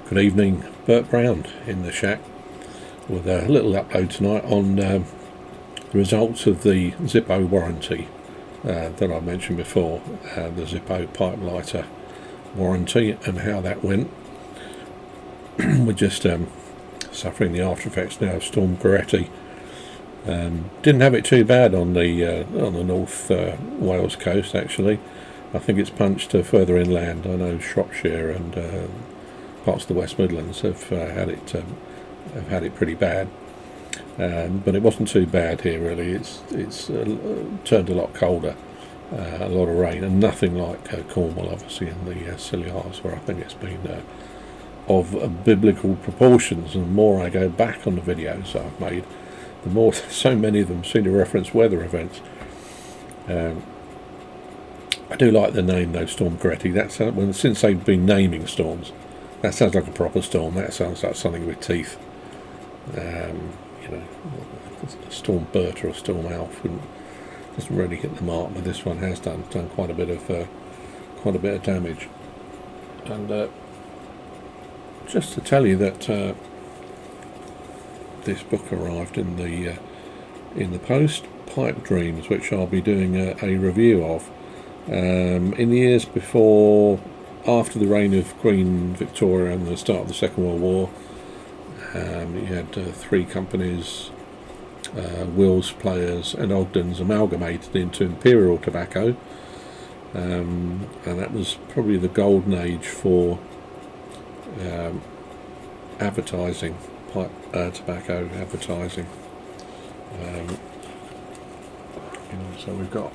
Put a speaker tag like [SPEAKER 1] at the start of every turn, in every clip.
[SPEAKER 1] Good evening, Bert Brown in the shack with a little upload tonight on the results of the Zippo warranty that I mentioned before, the Zippo pipe lighter warranty and how that went. We're just suffering the after effects now of Storm Goretti. Didn't have it too bad on the North Wales coast actually. I think it's punched further inland. I know Shropshire and parts of the West Midlands have had it pretty bad, but it wasn't too bad here really. It's turned a lot colder, a lot of rain, and nothing like Cornwall, obviously, in the Scilly Isles, where I think it's been of biblical proportions. And the more I go back on the videos that I've made, the more so many of them seem to reference weather events. I do like the name though, Storm Goretti. That's since they've been naming storms. That sounds like a proper storm. That sounds like something with teeth. A Storm Bert or a Storm Alf doesn't really hit the mark, but this one has done quite a bit of damage. And just to tell you that this book arrived in the post, Pipe Dreams, which I'll be doing a review of. In the years after the reign of Queen Victoria and the start of the Second World War, you had three companies, Wills, Players and Ogden's, amalgamated into Imperial Tobacco, and that was probably the golden age for advertising, pipe tobacco advertising. So we've got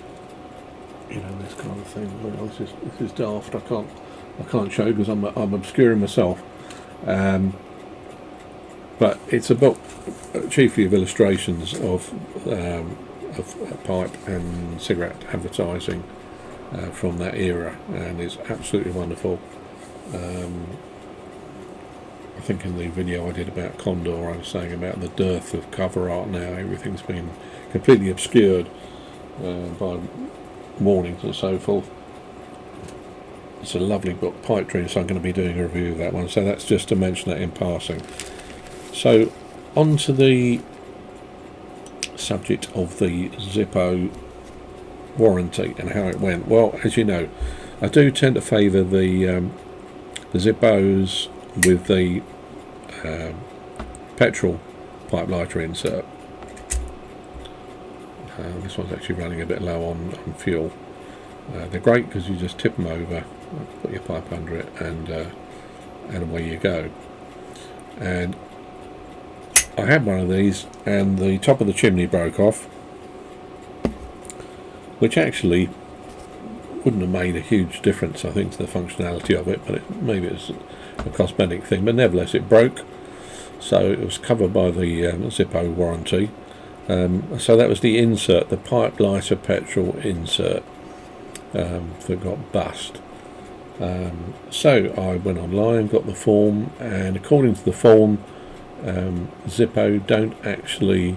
[SPEAKER 1] this kind of thing. Well, this is daft. I can't show because I'm obscuring myself. But it's a book chiefly of illustrations of pipe and cigarette advertising from that era, and it's absolutely wonderful. I think in the video I did about Condor, I was saying about the dearth of cover art now. Everything's been completely obscured by warnings and so forth. It's a lovely book, Pipe Dreams, so I'm going to be doing a review of that one, so that's just to mention that in passing. So on to the subject of the Zippo warranty and how it went. Well, as you know, I do tend to favour the Zippos with the petrol pipe lighter insert. This one's actually running a bit low on fuel. They're great because you just tip them over, put your pipe under it, and away you go. And I had one of these, and the top of the chimney broke off, which actually wouldn't have made a huge difference, I think, to the functionality of it, but maybe it's a cosmetic thing. But nevertheless, it broke, so it was covered by the Zippo warranty. So that was the insert, the pipe lighter petrol insert, that got bust. So I went online, got the form, and according to the form, Zippo don't actually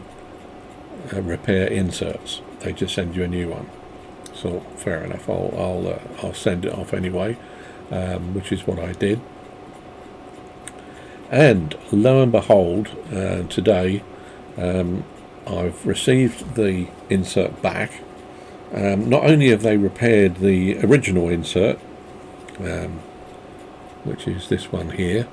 [SPEAKER 1] repair inserts. They just send you a new one. So fair enough. I'll send it off anyway, which is what I did. And lo and behold, today I've received the insert back. Not only have they repaired the original insert, which is this one here.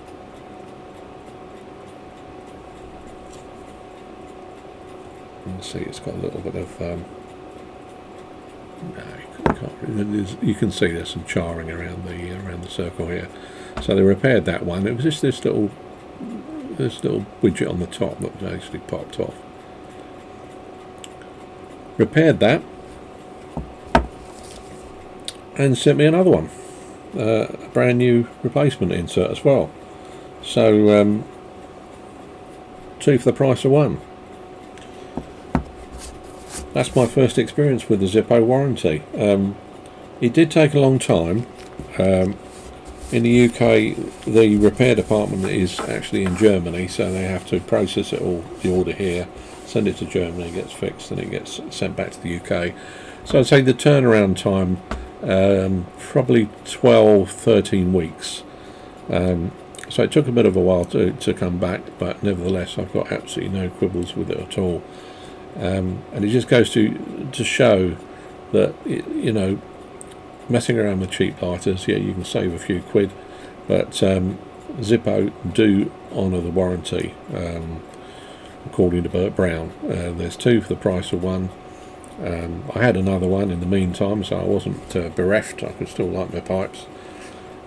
[SPEAKER 1] You can see it's got a little bit of you can see there's some charring around the circle here. So they repaired that one. It was just this little widget on the top that actually popped off. Repaired that and sent me another one, a brand new replacement insert as well. So two for the price of one. That's my first experience with the Zippo warranty. It did take a long time. In the UK, the repair department is actually in Germany, so they have to process it all, the order here, send it to Germany, it gets fixed, and it gets sent back to the UK. So I'd say the turnaround time, probably 12-13 weeks. So it took a bit of a while to come back, but nevertheless I've got absolutely no quibbles with it at all. And it just goes to show that, you know, messing around with cheap lighters, yeah, you can save a few quid, but Zippo do honour the warranty, according to Bert Brown. There's 2 for the price of 1. I had another one in the meantime, so I wasn't bereft. I could still light my pipes,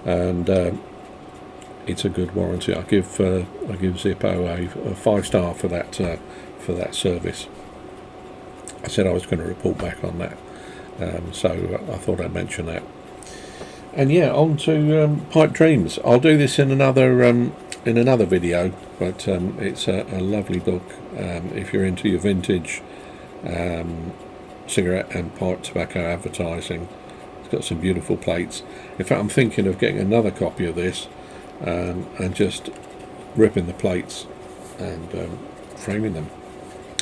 [SPEAKER 1] and it's a good warranty. I give Zippo a 5-star for that service. I said I was going to report back on that, so I thought I'd mention that. And yeah, on to Pipe Dreams. I'll do this in another video, but it's a lovely book if you're into your vintage cigarette and pipe tobacco advertising. It's got some beautiful plates. In fact, I'm thinking of getting another copy of this and just ripping the plates and framing them,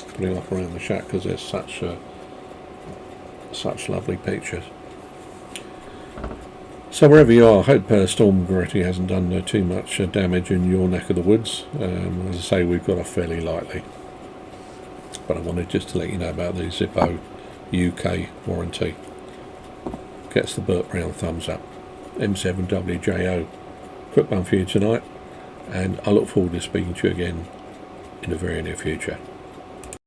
[SPEAKER 1] putting up around the shack, because there's such lovely pictures. So wherever you are, I hope Storm Goretti hasn't done too much damage in your neck of the woods. As I say, we've got off fairly lightly, but I wanted just to let you know about the Zippo UK warranty. Gets the Bert Brown thumbs up. M7WJO. Quick one for you tonight, and I look forward to speaking to you again in the very near future.